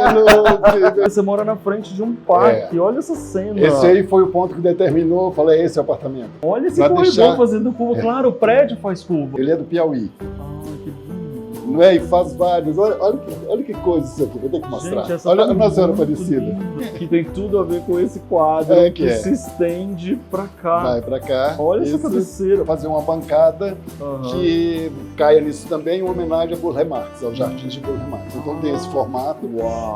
Hello! Você mora na frente de um parque, olha essa cena. Esse aí foi o ponto que determinou, eu falei, esse é o apartamento. Olha esse Pra corredor deixar- fazendo curva. Claro, o prédio faz curva. Ele é do Piauí, Ah, que lindo. não é? E faz vários. Olha que coisa isso aqui, vou ter que mostrar. Gente, essa Olha tá a Nossa Senhora muito Aparecida. linda, que tem tudo a ver com esse quadro que é. se estende pra cá. Vai pra cá. Olha essa Isso, cabeceira. fazer uma bancada Aham. que caia nisso também, em homenagem a Burle Marx, aos jardins de Burle Marx. Então tem esse formato, Uau.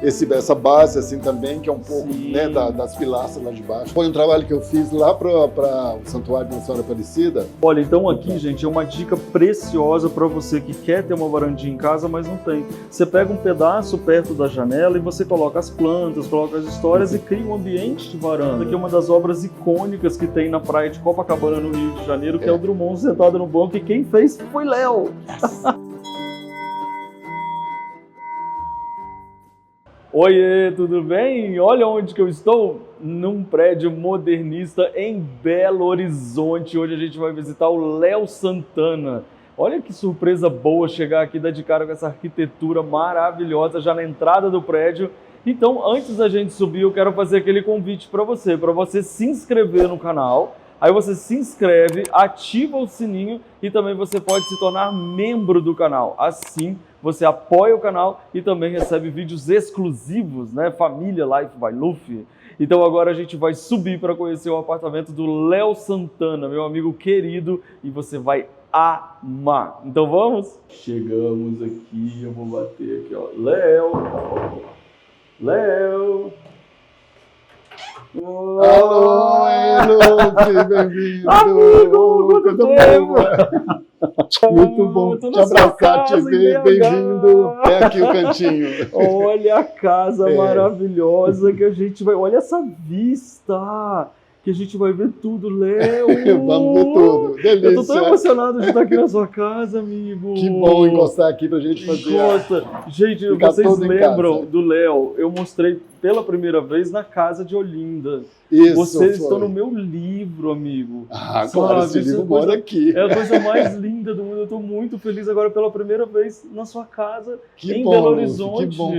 essa base assim também, que é um pouco, Sim. né, das pilastras lá de baixo. Foi um trabalho que eu fiz lá para o Santuário de Nossa Senhora Aparecida. Olha, então aqui, gente, é uma dica preciosa para você que quer ter uma varandinha em casa, mas não tem. Você pega um pedaço perto da janela e você coloca as plantas, coloca as histórias e cria um ambiente de varanda, que é uma das obras icônicas que tem na praia de Copacabana, no Rio de Janeiro, que é o Drummond sentado no banco, e quem fez foi Léo. Oiê, tudo bem? Olha onde que eu estou, num prédio modernista em Belo Horizonte. Hoje a gente vai visitar o Léo Santana. Olha que surpresa boa chegar aqui e dar de cara com essa arquitetura maravilhosa já na entrada do prédio. Então, antes da gente subir, eu quero fazer aquele convite para você se inscrever no canal. Aí você se inscreve, ativa o sininho e também você pode se tornar membro do canal. Assim, você apoia o canal e também recebe vídeos exclusivos, né? Família Life by Luffy. Então agora a gente vai subir para conhecer o apartamento do Léo Santana, meu amigo querido, e você vai amar. Então vamos? Chegamos aqui, eu vou bater aqui, ó. Léo! Alô, Luffy, bem-vindo! Amigo, quanto tempo! Muito bom Tô te na sua abraçar, te casa, ver, em BH. bem-vindo. É aqui o cantinho. Olha a casa É. maravilhosa que a gente vai... Olha essa vista! Que a gente vai ver tudo, Léo! Vamos ver tudo. Delícia. Eu tô tão emocionado de estar aqui na sua casa, amigo! Que bom encostar aqui pra gente fazer. Gosta. Gente, Ficar vocês todo em lembram casa. do Léo? Eu mostrei pela primeira vez na casa de Olinda. Isso, Vocês foi. estão no meu livro, amigo. Ah, claro, Sabe, esse isso é livro coisa- mora aqui. É a coisa mais linda do mundo. Eu tô muito feliz agora pela primeira vez na sua casa, Que em bom, Belo Luffy, Horizonte. que bom.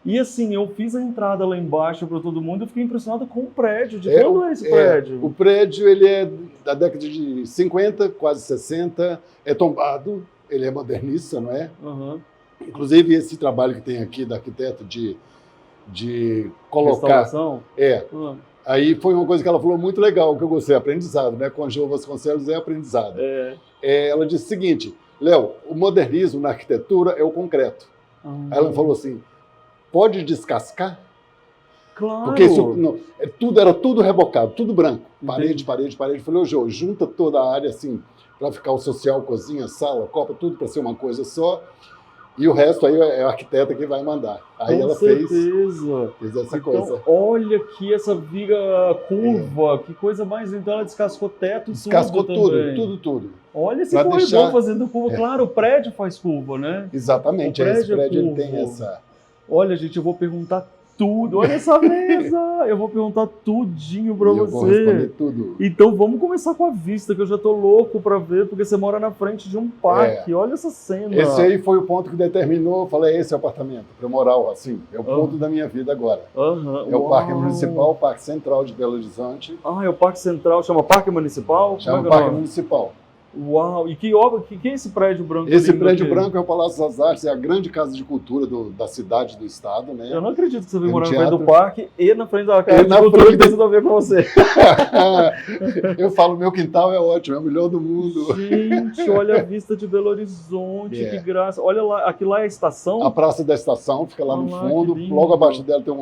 E assim, eu fiz a entrada lá embaixo para todo mundo e fiquei impressionado com o prédio. De É, quando é esse prédio? O prédio ele é da década de 50, quase 60, é tombado, ele é modernista, não é? Aham. Inclusive esse trabalho que tem aqui da arquiteta de colocar... Restauração? Ah, Aí foi uma coisa que ela falou muito legal, que eu gostei, aprendizado, né? Com a João Vasconcelos é aprendizado. é. Ela disse o seguinte, Léo, o modernismo na arquitetura é o concreto. Aí ela falou assim, pode descascar? Claro. Porque isso não, era tudo rebocado, tudo branco. Parede, Entendi. parede, parede. Eu falei, ô Jô, junta toda a área assim, para ficar o social, cozinha, sala, copa, tudo para ser uma coisa só. E o resto aí é a arquiteta que vai mandar. Aí Com ela certeza. fez essa Então, coisa. olha aqui essa viga curva, que coisa mais linda. Então ela descascou teto, Descascou tudo também. tudo. Olha esse Pra corredor deixar- fazendo curva. Claro, o prédio faz curva, né? Exatamente, O esse prédio é prédio ele curvo. tem essa... Olha, gente, eu vou perguntar tudo. Olha essa mesa! Eu vou perguntar tudinho pra E eu vou responder você. tudo. Então vamos começar com a vista, que eu já tô louco pra ver, porque você mora na frente de um parque. Olha essa cena. Esse aí foi o ponto que determinou, eu falei, esse é o apartamento, para eu morar assim, é o ponto da minha vida agora. Aham. É o Parque Uau. Municipal, o Parque Central de Belo Horizonte, Ah, é o Parque Central, chama Parque Municipal? chama Como é que é o Parque nome? Municipal. Uau! E que obra, que é esse prédio branco? Esse lindo prédio aqui? branco é o Palácio das Artes, é a grande casa de cultura da cidade, do estado, né? Eu não acredito que você veio É um morar na frente do teatro. parque e na frente da casa E de na cultura frente- que tem tudo a ver com você. Eu falo, meu quintal é ótimo, é o melhor do mundo. Gente, olha a vista de Belo Horizonte, É. que graça. Olha lá, aqui lá é a estação. A Praça da Estação fica lá no Ah, fundo, que lindo. logo abaixo dela tem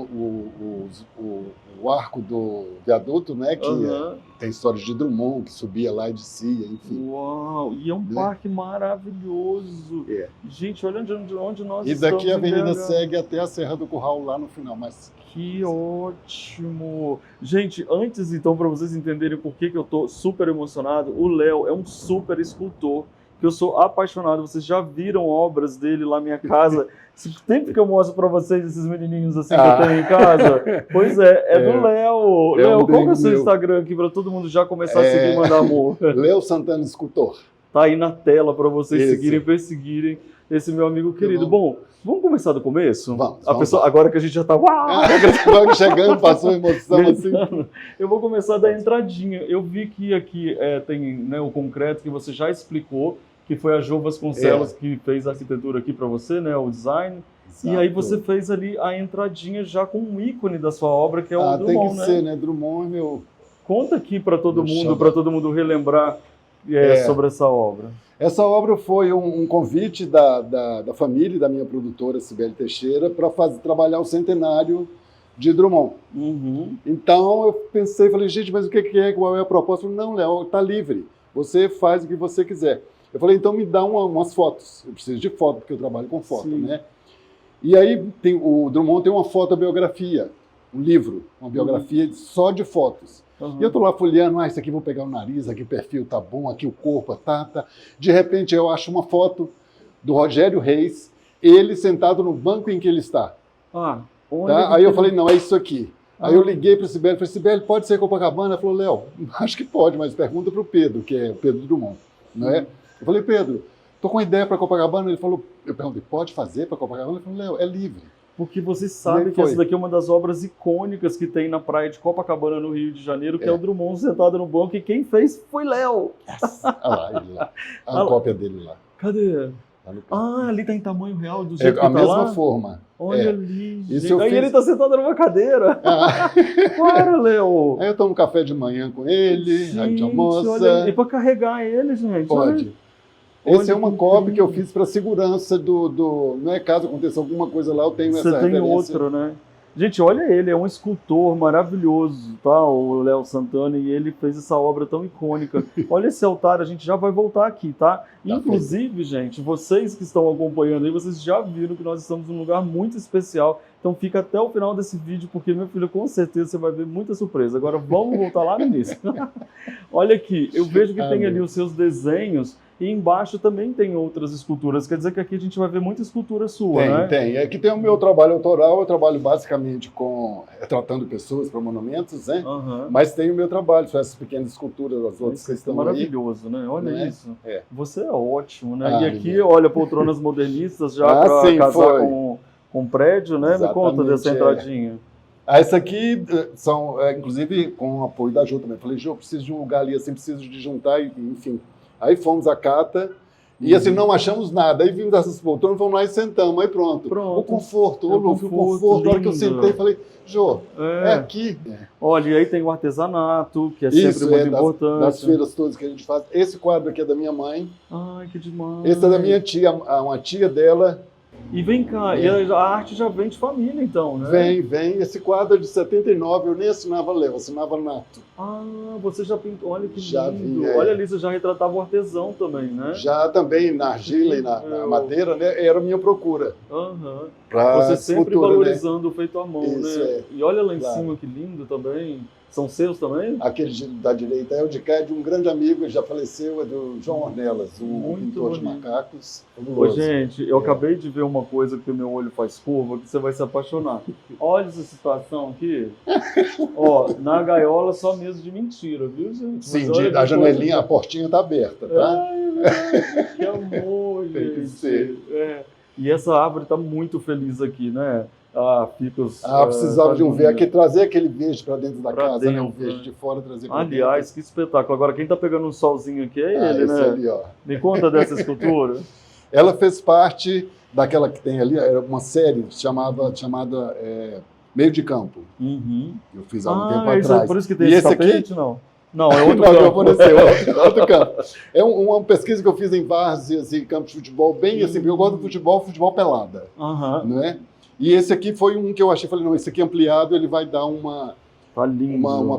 o arco do viaduto, né? Que Aham. tem histórias de Drummond, que subia lá e descia, enfim. Uau! E é um Né? parque maravilhoso. É. Gente, olha onde nós E estamos. daqui a em avenida BH. segue até a Serra do Curral, lá no final, mas Que ótimo! Gente, antes então, para vocês entenderem por que eu tô super emocionado, o Léo é um super escultor, que eu sou apaixonado. Vocês já viram obras dele lá na minha casa? Sempre que eu mostro para vocês esses menininhos assim que eu tenho em casa. Pois é do Léo. É Léo, um qual que é o seu meu. Instagram aqui para todo mundo já começar a seguir e mandar amor? Léo Santana Escultor. Tá aí na tela para vocês Isso. seguirem, perseguirem. esse meu amigo querido. Tá bom, vamos começar do começo? Vamos. Agora que a gente já tá... Logo chegando, passou emoção assim. Eu vou começar da entradinha. Eu vi que aqui tem, né, o concreto que você já explicou, que foi a Jo Vasconcelos que fez a arquitetura aqui para você, né, o design. Exato. E aí você fez ali a entradinha já com um ícone da sua obra, que é o Drummond, tem que ser, né? Drummond é meu... Conta aqui para todo mundo relembrar sobre essa obra. Essa obra foi um convite da família e da minha produtora, Cibele Teixeira, para trabalhar o centenário de Drummond. Uhum. Então eu pensei, falei, gente, mas o que é? Qual é a proposta? Eu falei, não, Léo, está livre. Você faz o que você quiser. Eu falei, então me dá umas fotos. Eu preciso de foto, porque eu trabalho com foto, né? E aí o Drummond tem uma fotobiografia, um livro, uma biografia só de fotos. E eu estou lá folheando, isso aqui vou pegar o nariz, aqui o perfil tá bom, aqui o corpo, tá. De repente eu acho uma foto do Rogério Reis, ele sentado no banco em que ele está. Aí eu falei, não, é isso aqui. Aí eu liguei para o Cibele, falei, Cibele, pode ser Copacabana? Ela falou, Léo, acho que pode, mas pergunta para o Pedro, que é o Pedro Drummond, né? Eu falei, Pedro, estou com ideia para Copacabana. Ele falou, eu perguntei, pode fazer para Copacabana? Ele falou, Léo, é livre. Porque você sabe que essa daqui é uma das obras icônicas que tem na praia de Copacabana, no Rio de Janeiro, que é o Drummond sentado no banco, e quem fez foi Léo. Yes. Olha lá, ele lá. A cópia dele lá. Cadê? Ali tá em tamanho real, do jeito que a tá mesma lá? Forma. Olha ali. Aí ele tá sentado numa cadeira. Para, Léo. Aí eu tomo café de manhã com ele, gente, aí a gente almoça. Olha, e para carregar ele, gente? Pode. Essa é uma cópia que eu fiz para segurança não é caso aconteça alguma coisa lá, eu tenho essa referência. Você tem outro, né? Gente, olha ele, é um escultor maravilhoso, tá? O Léo Santana, e ele fez essa obra tão icônica. Olha esse altar, a gente já vai voltar aqui, tá? Inclusive, gente, vocês que estão acompanhando aí, vocês já viram que nós estamos num lugar muito especial. Então fica até o final desse vídeo, porque, meu filho, com certeza você vai ver muita surpresa. Agora vamos voltar lá no início. Olha aqui, eu vejo que tem ali os seus desenhos, e embaixo também tem outras esculturas. Quer dizer que aqui a gente vai ver muita escultura sua, né? Tem. Aqui tem o meu trabalho autoral. Eu trabalho basicamente tratando pessoas para monumentos, né? Mas tem o meu trabalho, são essas pequenas esculturas, as outras que estão maravilhoso, né? Olha isso. Você é ótimo, né? E aqui, meu. olha, poltronas modernistas já para casar com prédio, né? Me conta dessa entradinha. Essa aqui são, inclusive, com o apoio da Jo também. Eu falei, Jo, preciso de um lugar ali, assim, preciso de juntar, enfim. Aí fomos à Cata e assim, não achamos nada. Aí vimos essas poltronas, fomos lá e sentamos, aí pronto. O conforto, na hora que eu sentei, falei, Jo, é aqui. Olha, e aí tem o artesanato, que é sempre muito importante. Das feiras todas que a gente faz. Esse quadro aqui é da minha mãe. Ai, que demais. Esse é da minha tia, uma tia dela. E vem cá, e a arte já vem de família, então, né? Vem. Esse quadro é de 79, eu nem assinava Léo, assinava Nato. Você já pintou, olha que já lindo. Vi, Olha ali, você já retratava o artesão também, né? Já também, na argila e na madeira, né? Era a minha procura. Você sempre valorizando o feito à mão, isso, né? E olha lá em cima, que lindo também. São seus também? Aquele da direita é o de cá, é de um grande amigo, ele já faleceu, é do João Ornelas, o pintor de macacos. Ô, gente, eu acabei de ver uma coisa que o meu olho faz curva, que você vai se apaixonar. Olha essa situação aqui. Na gaiola só mesmo de mentira, viu, gente? Sim, a janelinha, a portinha tá aberta, tá? Ai, que amor, gente. Tem que ser. E essa árvore tá muito feliz aqui, né? Precisava de um verde, trazer aquele verde para dentro da casa, né? Um verde de fora, trazer para dentro. Aliás, que espetáculo. Agora, quem está pegando um solzinho aqui é ele, né? Ali, ó. Me conta dessa escultura. Ela fez parte daquela que tem ali, era uma série chamada Meio de Campo. Eu fiz há um tempo atrás. Por isso que tem esse tapete, aqui? Não, é outro campo. Não apareceu, outro campo. É uma pesquisa que eu fiz em várzeas e campos de futebol, bem assim, eu gosto do futebol pelada, né? E esse aqui foi um que eu achei, falei, não, esse aqui ampliado, ele vai dar uma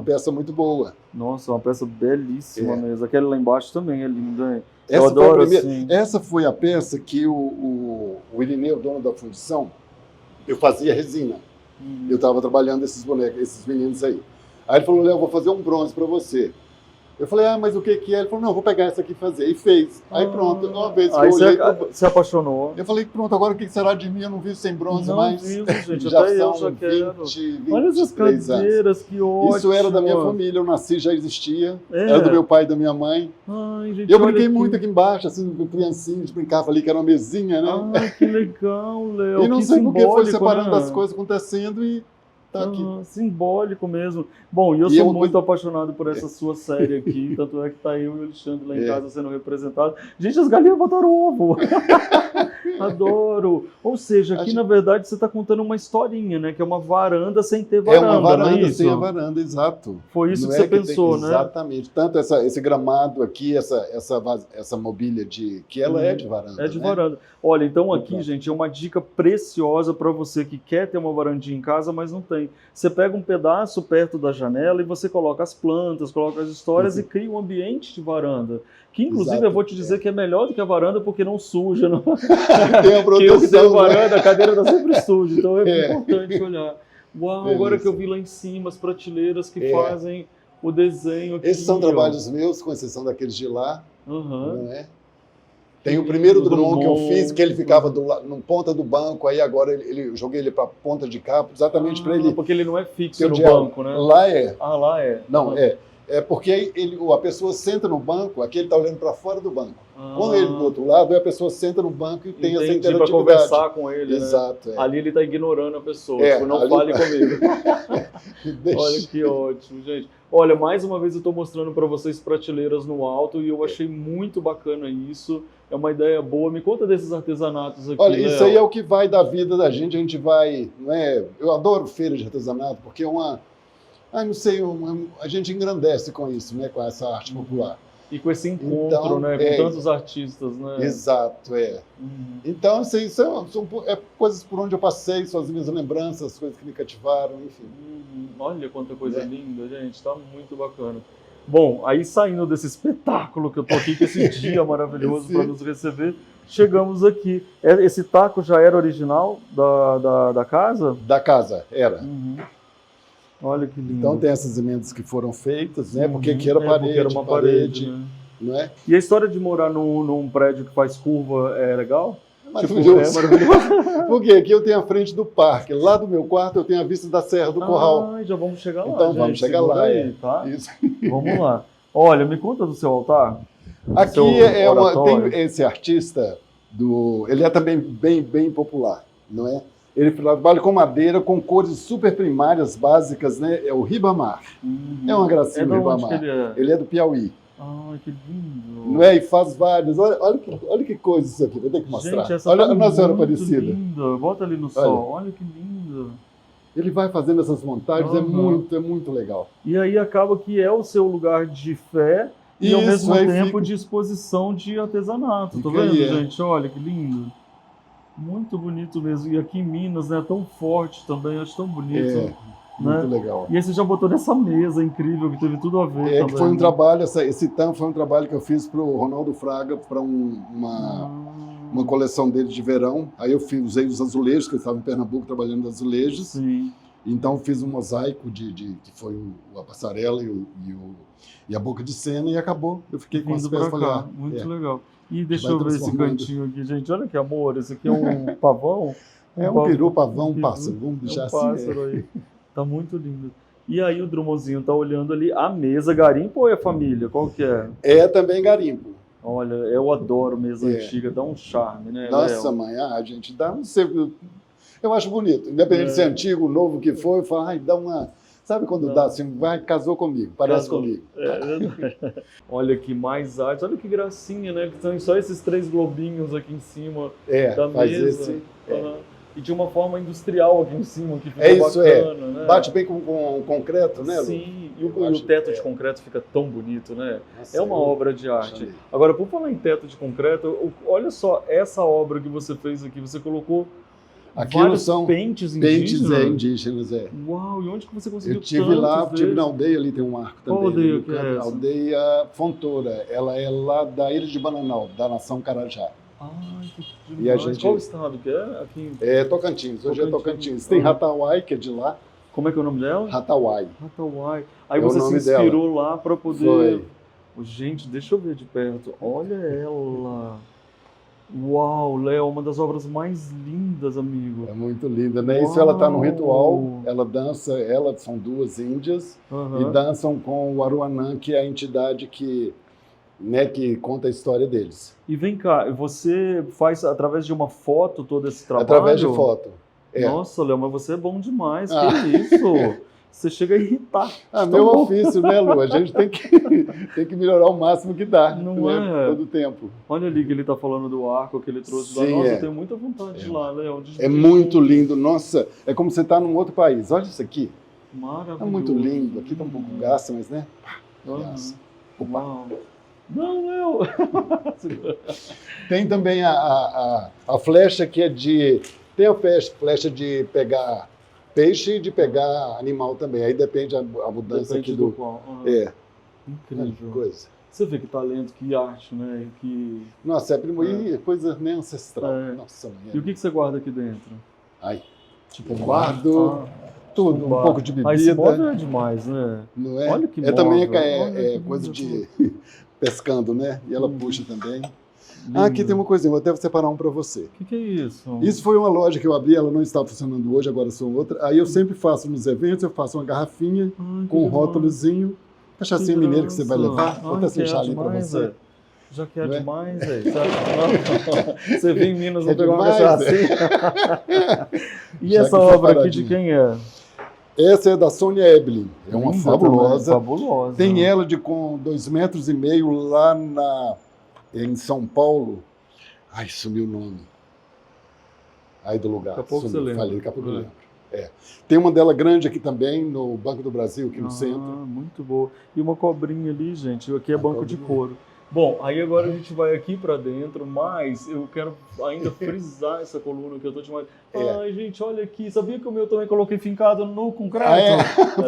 peça muito boa. Nossa, uma peça belíssima mesmo. Aquele lá embaixo também é lindo, hein? Essa foi a peça que o Irineu, dono da fundição, eu fazia resina. Eu estava trabalhando esses bonecos, esses meninos aí. Aí ele falou, Léo, vou fazer um bronze para você. Eu falei, mas o que que é? Ele falou, não, vou pegar essa aqui e fazer. E fez. Aí pronto, uma vez que Aí eu olhei... você apaixonou. Eu falei, pronto, agora o que será de mim? Eu não vi sem bronze Não mais. vivo, gente, Já até eu são já quero. 20, Olha essas 23 anos. cadeiras, que ótimo. Isso era da minha família, eu nasci, já existia. É. Era do meu pai e da minha mãe. Ai, gente, Eu olha brinquei muito aqui embaixo, assim, com criancinhas, brincava ali, que era uma mesinha, né? Ai, que legal, Léo. E não que sei por que foi simbólico, separando né? as coisas acontecendo e tá aqui. Simbólico mesmo. Bom, e eu E sou uma muito coisa- apaixonado por essa sua série aqui, tanto é que tá eu e o Alexandre lá em É. casa sendo representados. Gente, as galinhas botaram ovo. Adoro. Ou seja, aqui na verdade você está contando uma historinha, né? Que é uma varanda sem ter É varanda, uma não varanda isso? sem a varanda, exato. Foi isso Não que é você pensou, tem, né? Exatamente. Tanto esse gramado aqui, essa mobília que ela é de varanda. É de né? varanda. Olha, então aqui, Pronto. gente, é uma dica preciosa para você que quer ter uma varandinha em casa, mas não tem. Você pega um pedaço perto da janela e você coloca as plantas, coloca as histórias Uhum. e cria um ambiente de varanda. Que, inclusive, Exato, eu vou te dizer que é melhor do que a varanda porque não suja. Não... Tem a que eu que tenho proteção, né? varanda, a cadeira está sempre suja. Então é É. importante olhar. Uau, Beleza. agora que eu vi lá em cima as prateleiras que É. fazem o desenho aqui. Esses são ó. trabalhos meus, com exceção daqueles de lá. Aham. Não é? Tem o primeiro O Drummond que eu Drummond. fiz, que ele ficava no ponta do banco, aí agora eu joguei ele para ponta de cá, exatamente para ele. Porque ele não é fixo ter o no diálogo. banco, né? Lá é. Ah, lá é. Não, Ah. é porque aí a pessoa senta no banco, aqui ele está olhando para fora do banco. Ah. Quando ele do outro lado, a pessoa senta no banco e tem essa Entendi, pra interatividade. conversar com ele, né? Exato. Ali ele tá ignorando a pessoa, É, tipo, não ali- fale comigo. Deixa- Olha que ótimo, gente. Olha, mais uma vez eu tô mostrando para vocês prateleiras no alto e eu achei muito bacana isso. É uma ideia boa. Me conta desses artesanatos aqui, Olha, isso Léo. aí é o que vai da vida da gente. A gente vai, não é? Eu adoro feira de artesanato porque é uma, não sei, a gente engrandece com isso, né? Com essa arte popular. E com esse encontro, Então, né? Com tantos artistas, né? Exato, é. Uhum. Então, assim, são coisas por onde eu passei, são as minhas lembranças, as coisas que me cativaram, enfim. Olha quanta coisa É. linda, gente. Tá muito bacana. Bom, aí saindo desse espetáculo que eu tô aqui, com esse dia maravilhoso Sim. para nos receber, chegamos aqui. Esse taco já era original da casa? Da casa, era. Uhum. Olha que lindo. Então tem essas emendas que foram feitas, né? Porque Uhum. aqui era É, parede, porque era uma parede, né? não é? E a história de morar num prédio que faz curva é legal? Maravilhoso. Tipo, é maravilhoso. Porque aqui eu tenho a frente do parque, lá do meu quarto eu tenho a vista da Serra do Curral. Ah, já vamos chegar lá, Então gente. vamos chegar Segura lá, aí, tá? Isso. Vamos lá. Olha, me conta do seu altar. Aqui Seu oratório. tem esse artista, ele é também bem popular, não é? Ele trabalha com madeira, com cores super primárias, básicas, né? É o Ribamar. É uma gracinha É o da onde que Ribamar. ele é? Ele é do Piauí, Ai, que lindo. não é? E faz vários. Olha que coisa isso aqui, vou ter que mostrar. Gente, essa Olha tá a Nossa Senhora muito Aparecida. linda. Bota ali no sol. Olha que linda. Ele vai fazendo essas montagens, é Aham. muito legal. E aí acaba que é o seu lugar de fé e ao Isso, mesmo aí tempo fica- de exposição de artesanato. Tá Fica vendo, aí, é. gente? Olha que lindo. Muito bonito mesmo. E aqui em Minas, né? Tão forte também, acho tão bonito. É, muito né? legal. E aí você já botou nessa mesa incrível que teve tudo a ver É, também. que foi um né? trabalho, esse tampo foi um trabalho que eu fiz para o Ronaldo Fraga, para uma coleção dele de verão. Aí eu usei os azulejos, que eu estava em Pernambuco trabalhando nos azulejos. Sim. Então fiz um mosaico que foi a passarela e a boca de cena e acabou. Eu fiquei com as Vindo peças. pra Falei, cá. Muito é. legal. E deixa Vai eu ver esse transformando. cantinho aqui, gente. Olha que amor. Esse aqui é um pavão. É um peru, pavão, um peru. pássaro. Vamos deixar É um assim. pássaro aí. Tá muito lindo. E aí o Drummondzinho tá olhando ali a mesa, garimpo ou é família? Qual que é? É também garimpo. Olha, eu adoro mesa É. antiga, dá um charme, né? Nossa, Léo? mãe, a gente dá, não sei, eu acho bonito. Independente de ser antigo, novo, que for, eu falo, ai, dá uma... Sabe quando dá assim, vai, casou comigo, parece Casou. comigo. É verdade. Olha que mais arte, olha que gracinha, né? Que são só esses 3 globinhos aqui em cima É, da faz mesa. esse... Aham. E de uma forma industrial aqui em cima, que ficou É isso, bacana, né? Bate bem com o concreto, né, Lu? Sim, e Eu o acho teto que de concreto fica tão bonito, né? Nossa, É uma eu obra de arte. achei. Agora, por falar em teto de concreto, olha só essa obra que você fez aqui. Você colocou Aquilo vários são pentes pentes indígenas. indígenas, é. Uau, e onde que você conseguiu Eu tive lá, tantos tive na deles? aldeia, ali tem um arco também. Qual aldeia ali no que é canto. essa? Aldeia Fontoura, ela é lá da Ilha de Bananal, da nação Carajá. Ai, que E a demais. gente- Qual estado que é? Aqui. É Tocantins, hoje é Tocantins. Tocantins. Tem Ratauai, que é de lá, Como é que é o nome dela? Ratauai. Ratauai. Aí É o você se nome inspirou lá para poder Foi. Gente, deixa eu ver de perto. Olha ela. Uau, Léo, uma das obras mais lindas, amigo. É muito linda, né? Uau. Isso ela está no ritual, ela dança, são duas índias, Aham. e dançam com o Aruanã, que é a entidade que, né, que conta a história deles. E vem cá, você faz através de uma foto todo esse trabalho? Através de foto. Nossa, Léo, mas você é bom demais, Ah. que isso? Você chega a irritar. Meu ofício, né, Lu? A gente tem que melhorar o máximo que dá, Não né? é? Todo tempo. Olha ali que ele tá falando do arco que ele trouxe lá. Sim, Nossa, é. eu tenho muita vontade de ir lá, Léo. É muito lindo. Nossa, é como você está num outro país. Olha isso aqui. Maravilhoso. É muito lindo. Aqui tá um pouco gasto, mas, né? Gasta. Opa. Uau. Não, Léo. Tem também a flecha que é de... Tem a flecha de pegar peixe e de pegar animal também. Aí depende a mudança Depende aqui do do... qual. É. Incrível. Coisa. Você vê que talento, que arte, né? Que... Nossa, e coisa né, ancestral. É. Nossa, mãe. E o que você guarda aqui dentro? Ai, Tipo, guardo tudo, um pouco de bebida. Aí esse móvel é demais, né? Não é? Olha que também móvel. é Olha que coisa lindo. de pescando, né? E ela puxa também. Aqui tem uma coisinha, vou até separar um para você. O que é isso? Isso foi uma loja que eu abri, ela não está funcionando hoje, agora sou outra. Aí eu sempre faço nos eventos, eu faço uma garrafinha com um rótulozinho, cachaçinha mineira que você vai levar. Vou até deixar ali para você. Já quero Não é? demais, velho. Você vem em Minas, É vou pegar uma demais, cachaçinha. E Já essa que obra aqui de separadinho. quem é? Essa é da Sônia Eblin, é uma Linda fabulosa. também, fabulosa. Tem ela com 2,5 metros lá em São Paulo. Ai, sumiu o nome. Aí do lugar. Daqui a pouco sumiu, você lembra. Falei, daqui a pouco eu lembro. Tem uma dela grande aqui também, no Banco do Brasil, aqui no centro. Muito boa. E uma cobrinha ali, gente. Aqui é Uma banco de cobrinha. couro. Bom, aí agora a gente vai aqui pra dentro, mas eu quero ainda frisar essa coluna que eu tô demais. Ai, gente, olha aqui. Sabia que o meu também coloquei fincado no concreto?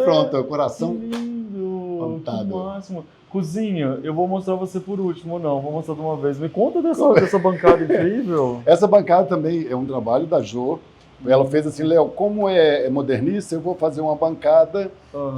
Pronto, o coração. Que lindo, Fantástico. que máximo. Cozinha, eu vou mostrar você por último, ou não? Vou mostrar de uma vez. Me conta dessa bancada incrível. Essa bancada também é um trabalho da Jo. Ela fez assim, Léo, como é modernista, eu vou fazer uma bancada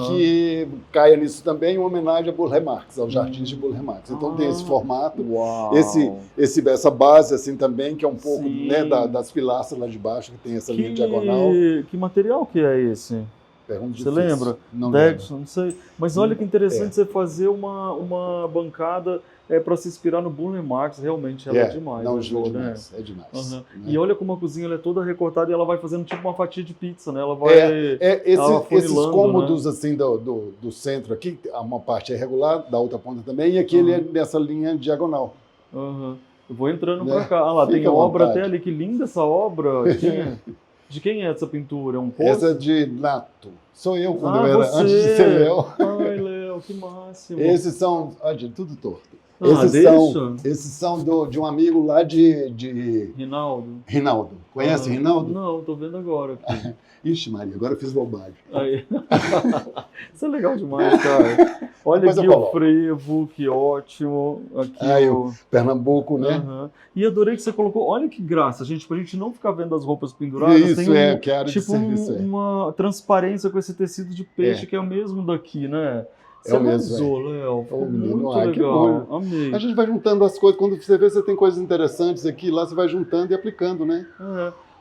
que caia nisso também, em homenagem a Burle Marx, aos jardins de Burle Marx. Então tem esse formato, Uau. essa base assim também, que é um pouco Sim. né, das pilastras lá de baixo, que tem essa linha diagonal. Que material que é esse? Pergunta Você difícil. lembra? Não Dexon, não sei. Mas olha que interessante É. você fazer uma bancada para se inspirar no Burle Marx. Realmente ela é demais. Não, a Jo, demais, é demais. Uhum. Né? E olha como a cozinha ela é toda recortada e ela vai fazendo tipo uma fatia de pizza, né? Ela vai esses afunilando, cômodos assim do centro aqui, uma parte é regular, da outra ponta também, e aqui ele é nessa linha diagonal. Uhum. Eu vou entrando Né? pra cá. Ah lá, Fica tem à obra vontade. até ali. Que linda essa obra. De quem é essa pintura? É um poço? Essa é de Nato. Sou eu quando eu era, você. antes de ser Léo. Ai, Léo, que máximo. Esses são, olha, tudo torto. Ah, Esses são de um amigo lá de Rinaldo. Conhece Rinaldo? Não, tô vendo agora. Aqui. Ixi, Maria, agora eu fiz bobagem. Aí. Isso é legal demais, cara. Olha Depois aqui eu o coloco. frevo, que ótimo. Aqui Aí, o... Pernambuco, né? Uhum. E adorei que você colocou. Olha que graça, gente, pra gente não ficar vendo as roupas penduradas. Isso, tem que é a área tipo de serviço. uma transparência com esse tecido de peixe que é o mesmo daqui, né? Você o mesmo, arrasou, Léo. Ô, menino, Muito que legal. bom. Amei. A gente vai juntando as coisas. Quando você vê, você tem coisas interessantes aqui, lá você vai juntando e aplicando, né?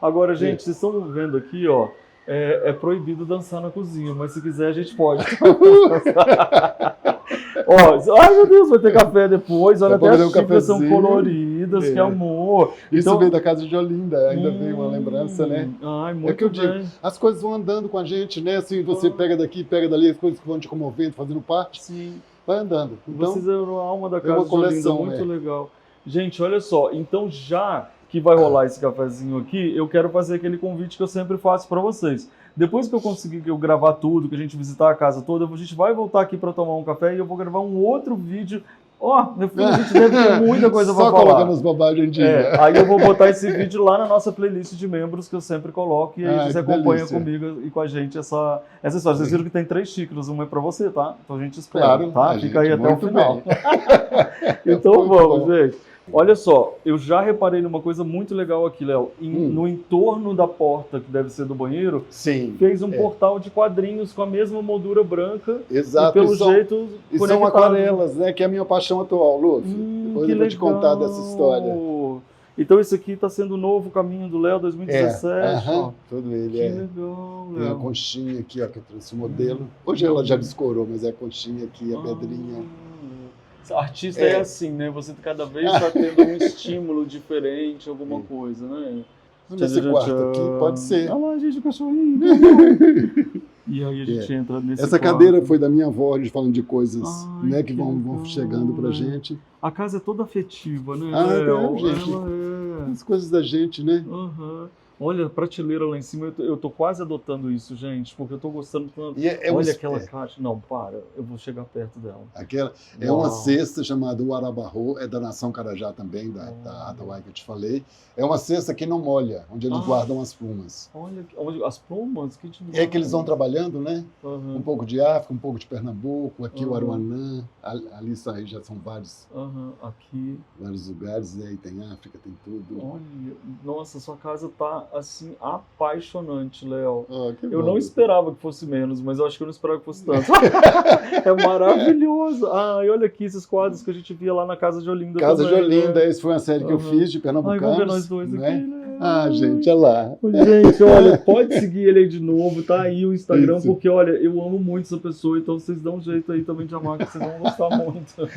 Agora, gente, vocês estão vendo aqui, ó. É proibido dançar na cozinha, mas se quiser a gente pode. Ó, ai meu Deus, vai ter café depois. Olha, até as xícaras são coloridas, que amor. Isso então... veio da casa de Olinda, ainda veio uma lembrança, né? Ai, muito é que eu bem. digo, as coisas vão andando com a gente, né? Assim, você pega daqui, pega dali, as coisas que vão te comovendo, fazendo parte, Sim. vai andando. Então, vocês eram a alma da uma casa de coleção, Olinda, muito legal. Gente, olha só, então já que vai rolar esse cafezinho aqui, eu quero fazer aquele convite que eu sempre faço para vocês. Depois que eu conseguir gravar tudo, que a gente visitar a casa toda, a gente vai voltar aqui para tomar um café e eu vou gravar um outro vídeo. Ó, meu filho, a gente deve ter muita coisa para falar. Só colocando as bobagens em dia. Aí eu vou botar esse vídeo lá na nossa playlist de membros que eu sempre coloco e aí você acompanha comigo e com a gente essa história. Vocês viram que tem 3 xícaras, uma é para você, tá? Então a gente espera, claro, tá? Fica aí até o final. Bem. Então vamos, gente. Olha só, eu já reparei numa coisa muito legal aqui, Léo. No entorno da porta, que deve ser do banheiro, Sim. fez um portal de quadrinhos com a mesma moldura branca. Exato. E pelo jeito E são aquarelas, né? Que é a minha paixão atual, Luffy. Depois eu vou te contar dessa história. Então esse aqui está sendo o novo caminho do Léo 2017. Todo ele. Que legal, Léo. Tem a conchinha aqui, ó, que eu trouxe o modelo. Hoje ela já descorou, mas é a conchinha aqui, a pedrinha. Artista é assim, né? Você cada vez está tendo um estímulo diferente, alguma coisa, né? Nesse quarto aqui, pode ser. Olha lá, gente, o cachorrinho. E aí a gente entra nesse Essa quarto. cadeira foi da minha avó, a gente falando de coisas né, que vão chegando pra gente. A casa é toda afetiva, né? Gente. As coisas da gente, né? Olha, a prateleira lá em cima, eu tô quase adotando isso, gente, porque eu tô gostando tanto. Olha aquela caixa. Não, para, eu vou chegar perto dela. Aquela é uma cesta chamada Uarabarro, é da nação Carajá também, da Atawai que eu te falei. É uma cesta que não molha, onde eles guardam as plumas. Olha, as plumas? Que demais. É que eles vão trabalhando, né? Um pouco de África, um pouco de Pernambuco, aqui o Aruanã, ali já são vários, aqui. Vários lugares, e aí tem África, tem tudo. Olha, nossa, sua casa tá assim, apaixonante, Léo. Eu não esperava que fosse menos, mas eu acho que eu não esperava que fosse tanto. É maravilhoso. E olha aqui esses quadros que a gente via lá na Casa de Olinda. Casa de Olinda, essa foi uma série que eu fiz de pernambucanos. Vamos ver nós dois né? aqui, né? Gente, olha lá. Gente, olha, pode seguir ele aí de novo, tá aí o Instagram, porque, olha, eu amo muito essa pessoa, então vocês dão um jeito aí também de amar, que vocês vão gostar muito.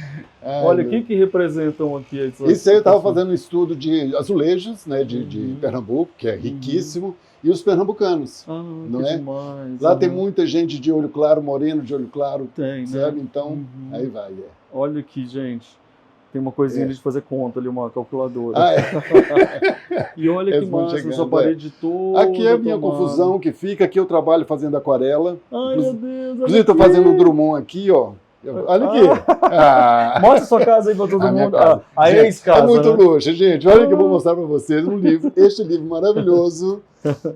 Olha, o que representam aqui? Isso aí eu estava fazendo um estudo de azulejos, né, de Pernambuco, que é riquíssimo, e os pernambucanos, não é? Demais, lá tem muita gente de olho claro, moreno de olho claro, tem, sabe? Né? Então, aí vai. Olha aqui, gente. Tem uma coisinha de fazer conta ali, uma calculadora. E olha que massa, essa parede toda. Aqui é a minha confusão que fica, aqui eu trabalho fazendo aquarela. Meu Deus. Inclusive, estou fazendo um Drummond aqui, ó. Olha aqui. Mostra sua casa aí para todo mundo. A ex-casa. É muito luxo, gente. Olha que eu vou mostrar para vocês um livro. Este livro maravilhoso.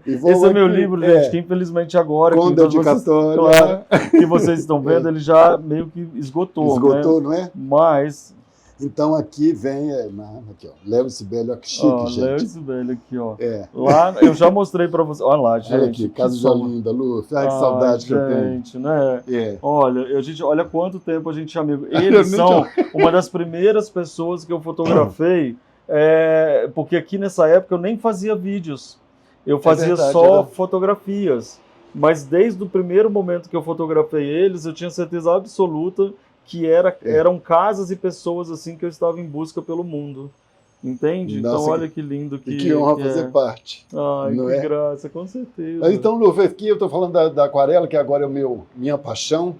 Esse é meu livro, gente, que infelizmente agora... Com dedicatória. Que vocês estão vendo, ele já meio que esgotou. Esgotou, não é? Mas... Então aqui vem, aqui, ó, Léo Sibeli, ó, que chique, gente. Léo Sibeli aqui, ó. Lá, eu já mostrei pra você. Olha lá, gente. Olha aqui, Casa de Olinda, Lu. Que saudade que eu tenho. Gente, né? Olha, olha quanto tempo a gente é amigo. Eles são uma das primeiras pessoas que eu fotografei, porque aqui nessa época eu nem fazia vídeos. Eu fazia só fotografias. Mas desde o primeiro momento que eu fotografei eles, eu tinha certeza absoluta que eram casas e pessoas assim que eu estava em busca pelo mundo. Entende? Nossa, então olha que lindo que... E que honra fazer parte. Que graça, com certeza. Então, Lu, aqui eu estou falando da aquarela, que agora é minha paixão.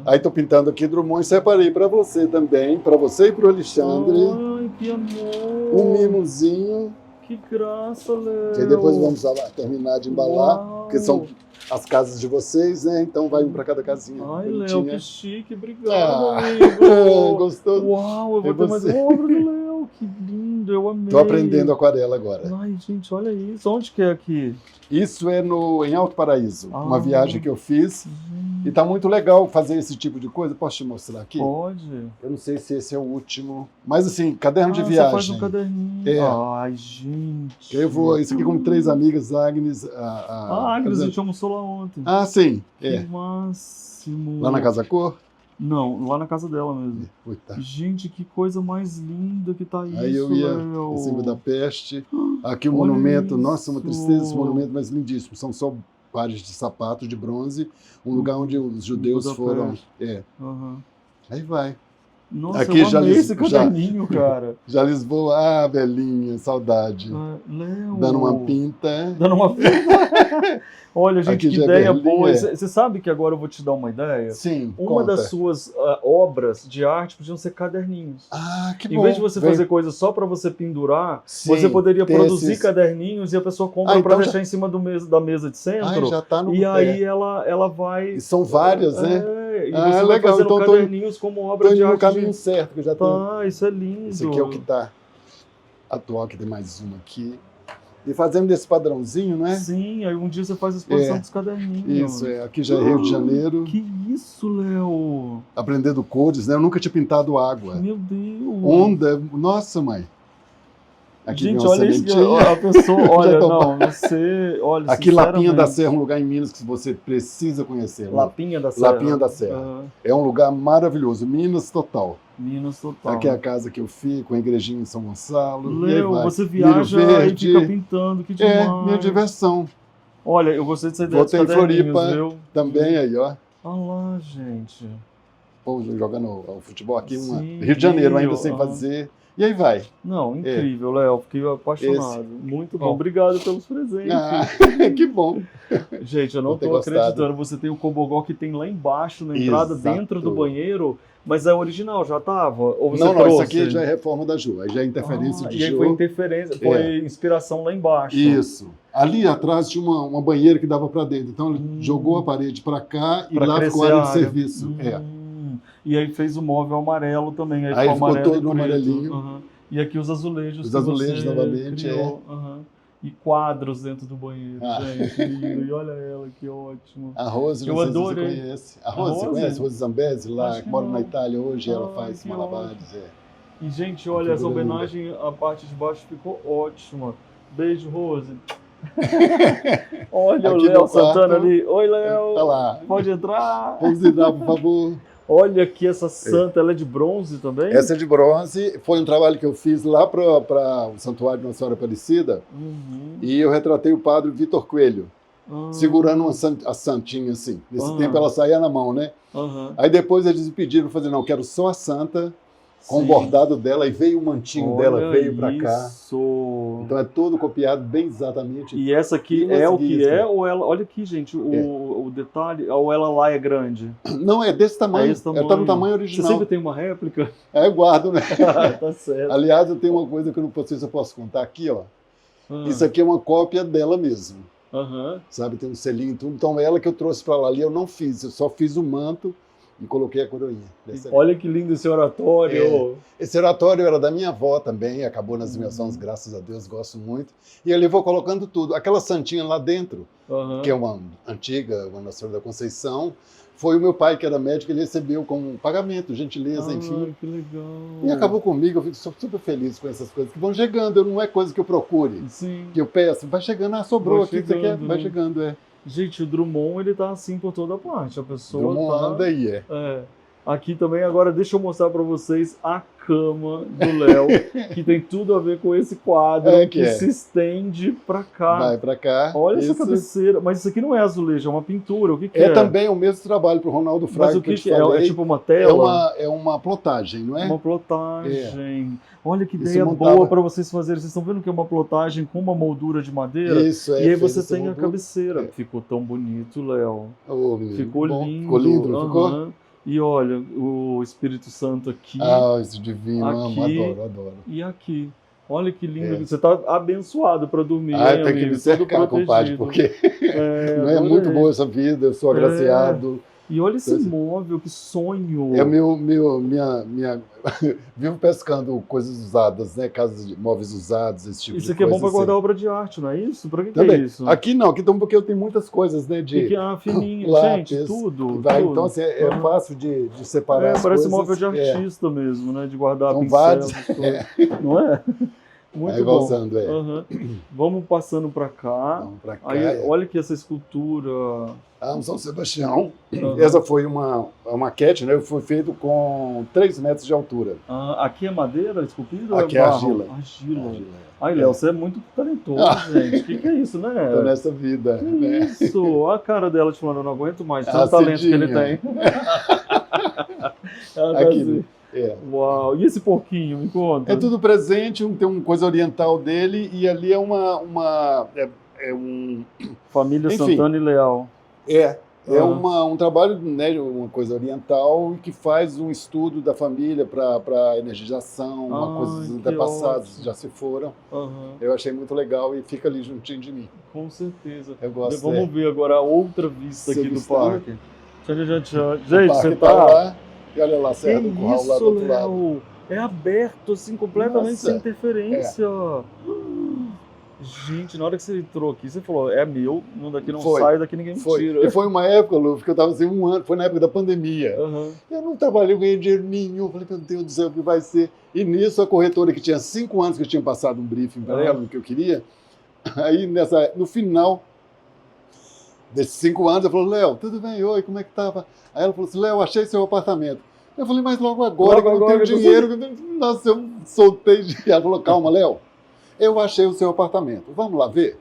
Aí estou pintando aqui Drummond e separei para você também, para você e para o Alexandre. Ai, que amor! Um mimozinho. Que graça, Léo! Que aí depois vamos terminar de embalar, porque são as casas de vocês, né? Então vai um para cada casinha. Ai, Léo, que chique, obrigado, amigo. Gostou? Uau, eu vou ter mais uma obra do Léo, que lindo, eu amei. Tô aprendendo aquarela agora. Ai, gente, olha isso. Onde que é aqui? Isso é em Alto Paraíso, uma viagem que eu fiz. E tá muito legal fazer esse tipo de coisa. Posso te mostrar aqui? Pode. Eu não sei se esse é o último. Mas assim, caderno de viagem. Você faz um caderninho. Ai, gente. Eu vou, isso aqui com 3 amigas, Agnes. Agnes, a gente almoçou lá ontem. Sim. Que máximo. Lá na Casa Cor? Não, lá na casa dela mesmo. Puta. Gente, que coisa mais linda que tá isso, Aí eu ia Léo. em cima da peste. Aqui o monumento. Nossa, uma tristeza esse monumento, mas lindíssimo. São só pares de sapatos de bronze, um lugar onde os judeus foram. Aí vai. Nossa, aqui eu amei esse caderninho, cara. Já Lisboa, Belinha, saudade. Léo. Dando uma pinta. Olha, gente, que ideia boa. Você sabe que agora eu vou te dar uma ideia? Sim, Uma das suas obras de arte podiam ser caderninhos. Que bom. Em vez de você fazer coisa só para você pendurar, você poderia produzir caderninhos e a pessoa compra para deixar em cima da mesa de centro. Já tá no aí ela vai... E são várias, né? E você vai legal. fazendo caderninhos como obra de arte. Tô no caminho certo, que eu já tenho. Isso é lindo. Esse aqui é o que tá atual, que tem mais uma aqui. E fazendo desse padrãozinho, né? Sim, aí um dia você faz a exposição dos caderninhos. Isso, aqui já é Rio de Janeiro. Que isso, Léo? Aprendendo cores, né? Eu nunca tinha pintado água. Meu Deus. Onda, nossa, mãe. Aqui Gente, vem uma olha isso, sementinha. a pessoa, olha, tô não, você, olha, Aqui, Lapinha da sinceramente, Serra, um lugar em Minas que você precisa conhecer. né? Lapinha da Serra. Lapinha da Serra. Ah, É um lugar maravilhoso, Minas total. Minas total. Aqui é a casa que eu fico, a igrejinha em São Gonçalo. e aí Léo, vai. você Milho viaja e Verde. fica pintando, que demais. É, minha diversão. Olha, eu gostei dessa ideia dos Voltei em caderninhos, Floripa viu? também aí, ó. Olha lá, gente. Pô, jogando o futebol aqui, Sim, Rio de Janeiro ainda Rio, sem aham. fazer. E aí vai. Não, incrível, Léo. Fiquei apaixonado. Muito bom. Bom. Obrigado pelos presentes. Ah, que bom. Gente, eu não Vou ter tô gostado. acreditando. Você tem o cobogó que tem lá embaixo, na entrada, Exato. dentro do banheiro. Mas é original, já tava? Ou você Não, trouxe? isso aqui já é reforma da Ju. Aí já é interferência de E aí Ju. foi interferência, foi inspiração lá embaixo. Isso. Ali atrás tinha uma banheira que dava para dentro. Então ele jogou a parede para cá e Pra lá crescer ficou área a de área. serviço. E aí fez o móvel amarelo também. Aí Aí ficou ficou amarelo todo e preto. amarelinho. Aham. E aqui os azulejos. Os que azulejos você novamente, criou. Aham. E quadros dentro do banheiro, Ah. gente. Lindo. E olha ela, que ótimo. A Rose, Eu não sei se adorei. você conhece. A Rose, você Rose? conhece? Rose Zambesi, lá, Acho que que mora não. na Itália hoje, ela Ai, faz que malabares. E, gente, olha, essa Figura linda. homenagem, a parte de baixo ficou ótima. Beijo, Rose. Olha o Aqui Léo no quarto. Santana ali. Oi, Léo. Tá lá. Pode entrar. Vamos entrar, por favor. Olha aqui essa santa, ela é de bronze também? Essa é de bronze, foi um trabalho que eu fiz lá para o Santuário de Nossa Senhora Aparecida, Uhum. e eu retratei o padre Vitor Coelho, Ah, segurando a santinha assim. Nesse Ah. tempo ela saía na mão, né? aham. Aí depois eles me pediram para fazer, não, eu quero só a santa, com o Sim. bordado dela, e veio o mantinho dela, Olha veio para cá. isso. Então é todo copiado bem exatamente. E essa aqui E umas é o que guias, é, né? ou ela. Olha aqui, gente, o detalhe, ou ela lá é grande. Não, é desse tamanho. É esse Ela tá no tamanho Você original. sempre tem uma réplica? É, eu guardo, né? Tá certo. Aliás, eu tenho uma coisa que eu não sei se eu posso contar aqui, ó. Ah, Isso aqui é uma cópia dela mesmo. aham. Sabe, tem um selinho e tudo. Então, ela que eu trouxe para lá ali, eu não fiz. Eu só fiz o manto e coloquei a coroinha. dessa ali. Olha que lindo esse oratório. Esse oratório era da minha avó também, acabou nas minhas mãos, graças a Deus, gosto muito. E ali eu vou colocando tudo. Aquela santinha lá dentro, Aham. que é uma antiga, uma Nossa Senhora da Conceição, foi o meu pai, que era médico, ele recebeu como pagamento, gentileza, enfim. Ai, que legal. E acabou comigo, eu fico super feliz com essas coisas que vão chegando, não é coisa que eu procure, Sim. que eu peço, vai chegando, sobrou Vai aqui, o que você quer? chegando, Vai né? chegando, é. Gente, o Drummond, ele tá assim por toda parte. A pessoa Drummond tá... anda aí, é. É. Aqui também, agora deixa eu mostrar para vocês a cama do Léo, que tem tudo a ver com esse quadro, que se estende para cá. Vai pra cá. Olha essa isso. cabeceira. Mas isso aqui não é azulejo, é uma pintura. O que É é? também o mesmo trabalho para o Ronaldo Fraga, Mas o que eu te que é? falei. É tipo uma tela? É uma plotagem, não é? Uma plotagem. Olha que Isso ideia montava- boa para vocês fazerem. Vocês estão vendo que é uma plotagem com uma moldura de madeira? Isso, E aí fez você esse tem a moldura. cabeceira. É. Ficou tão bonito, Léo. Ô, menino, Ficou bom. lindo. Ficou lindo, não ficou? Aham. E olha, o Espírito Santo aqui Ah, isso divino, Aqui. amo, adoro. e aqui. Olha que lindo. É. Você está abençoado para dormir, Ah, hein, tem que amigo? me cercar, Todo compadre, protegido. porque É, não é adorei. muito boa essa vida, eu sou agraciado. E olha esse Esse- móvel, que sonho. É minha... Vivo pescando coisas usadas, né? Casas de móveis usados, esse tipo Isso de aqui é bom coisa. para guardar assim. obra de arte, não é isso? Para que é Também. isso? Aqui não, aqui porque eu tenho muitas coisas, né? Que De fininho. lápis, Gente, tudo. vai, tudo. então, assim, é Aham. fácil de separar as Parece coisas. móvel de É. artista mesmo, né? De guardar São pincel, vários. essas coisas. Não é? Muito Aí bom. gozando, é. Aham. Vamos passando para cá. Vamos pra cá. Aí, é. olha que essa escultura. Ah, um São Sebastião. Aham. Essa foi uma maquete, né? Foi feito com 3 metros de altura. Ah, aqui é madeira esculpida ou Aqui é é barro? argila. Argila. Argila. Ai, Léo, você é muito talentoso, Ah. gente. O que é isso, né? Tô nessa vida, Que né? isso? Olha a cara dela te falando, eu não aguento mais. Ah, Tanto talento que ele Cidinha. tem. Ela tá Aqui. assim, É. uau. E esse porquinho, me conta. É tudo presente, tem uma coisa oriental dele e ali é Família Enfim. Santana e Leal. um trabalho, né, uma coisa oriental que faz um estudo da família para energização, uma coisa dos que antepassados ótimo. que já se foram. Aham, Eu achei muito legal e fica ali juntinho de mim. com certeza. Eu gosto. Vamos ver agora a outra vista Você aqui do gostou? parque. Tchau, tchau, tchau. O Gente, parque você tá tá... lá e olha lá a Que Serra do Curral lá do isso, outro lado. Léo? É aberto, assim, completamente Nossa. sem interferência. Gente, na hora que você entrou aqui, você falou, é meu, daqui não Foi. sai, daqui ninguém me tira. E foi uma época, Lu, que eu estava assim, um ano, foi na época da pandemia. Uhum. Eu não trabalhei, eu ganhei dinheiro nenhum. Falei, meu Deus do céu, o que vai ser? E nisso, a corretora, que tinha 5 anos que eu tinha passado um briefing para ela, no que eu queria, aí no final desses 5 anos, eu falei, Léo, tudo bem? Oi, como é que tava? Aí ela falou assim, Léo, achei seu apartamento. Eu falei, mas logo agora, que eu não tenho dinheiro. Nossa, eu soltei. Ela falou, calma, Léo, eu achei o seu apartamento. Vamos lá ver?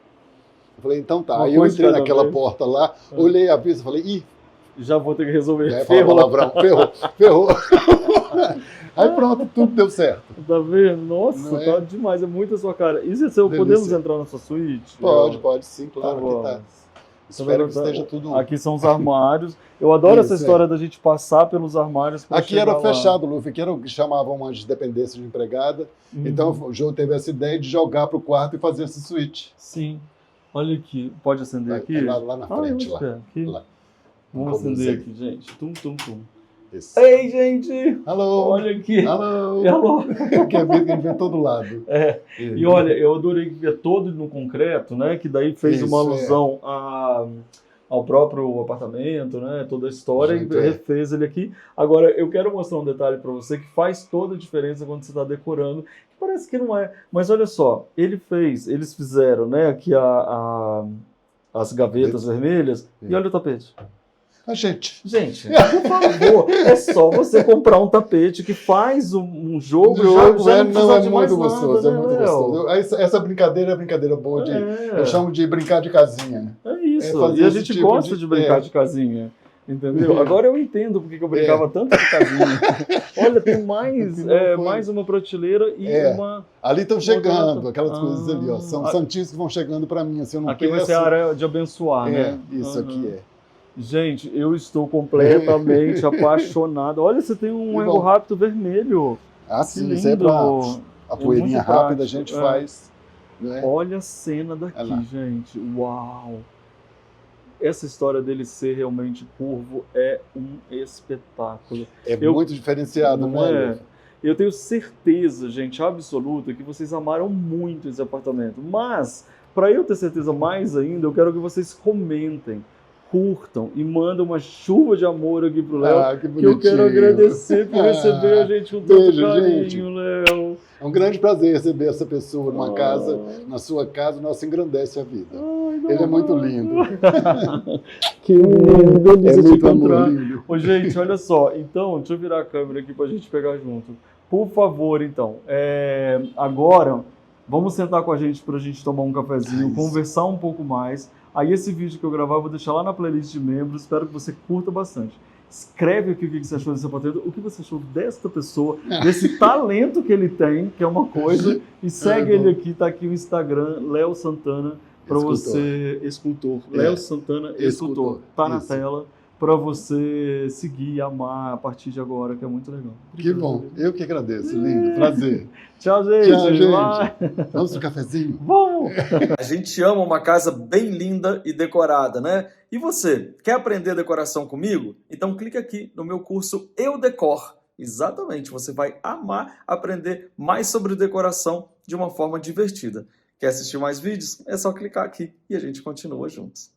Eu falei, então tá. Aí eu entrei naquela porta lá, olhei a vista e falei, ih, já vou ter que resolver. Ferrou. Aí pronto, tudo deu certo. Tá vendo? Nossa, tá demais, é muito a sua cara. E se podemos entrar na sua suíte? Pode sim, claro. Tá, aqui tá. Espero que esteja tudo... Aqui são os armários. Eu adoro essa história da gente passar pelos armários. Aqui era fechado, Lu. Aqui era o que chamavam uma dependência de empregada. Então o João teve essa ideia de jogar para o quarto e fazer essa suíte. Sim. Olha aqui. Pode acender aqui? Lá na frente. Lá. Vamos acender aqui, gente. Tum. Isso. Ei, gente! Alô! Olha aqui! Alô! Que é mesmo que ele vem todo lado. E olha, eu adorei que é todo no concreto, né? Que daí fez uma alusão ao próprio apartamento, né? Toda a história, e refez ele aqui. Agora, eu quero mostrar um detalhe para você que faz toda a diferença quando você está decorando. Parece que não é, mas olha só, eles fizeram, né? Aqui as gavetas vermelhas e olha o tapete. Gente, por favor, é só você comprar um tapete que faz um jogo já não é muito gostoso, nada, é muito gostoso. Essa brincadeira é brincadeira boa, eu chamo de brincar de casinha. É isso, e a gente gosta de brincar de casinha. Entendeu? Agora eu entendo porque eu brincava tanto de casinha. Olha, tem mais uma prateleira e uma... Ali estão chegando, aquelas coisas ali, ó. São santinhos que vão chegando para mim, assim, eu não aqui vai ser a área de abençoar, né? Isso aqui Gente, eu estou completamente apaixonado. Olha, você tem um ergo rápido vermelho. Sim, isso é pra a poeirinha rápida, a gente faz. Né? Olha a cena daqui, gente. Uau! Essa história dele ser realmente curvo é um espetáculo. Muito diferenciado, né? Eu tenho certeza, gente, absoluta, que vocês amaram muito esse apartamento. Mas, para eu ter certeza mais ainda, eu quero que vocês comentem, curtam e mandem uma chuva de amor aqui pro Léo, que eu quero agradecer por receber a gente com tanto carinho, Léo. É um grande prazer receber essa pessoa numa casa, na sua casa, nossa, engrandece a vida. Ele é muito lindo. Que delícia te encontrar. Lindo. Gente, olha só, então, deixa eu virar a câmera aqui pra gente pegar junto. Por favor, então, agora, vamos sentar com a gente pra gente tomar um cafezinho, conversar um pouco mais. Aí esse vídeo que eu gravar eu vou deixar lá na playlist de membros, espero que você curta bastante. Escreve aqui o que você achou desse apartamento, o que você achou desta pessoa, desse talento que ele tem, que é uma coisa, e segue ele aqui, tá aqui o Instagram, Léo Santana, para você, escultor. Léo Santana, escultor. Tá na tela para você seguir e amar a partir de agora, que é muito legal. Que bom, eu que agradeço, lindo, prazer. Tchau, gente. Tchau, gente. Vamos pro cafezinho? Vamos! A gente ama uma casa bem linda e decorada, né? E você, quer aprender decoração comigo? Então clica aqui no meu curso Eu Decor. Exatamente, você vai amar aprender mais sobre decoração de uma forma divertida. Quer assistir mais vídeos? É só clicar aqui e a gente continua juntos.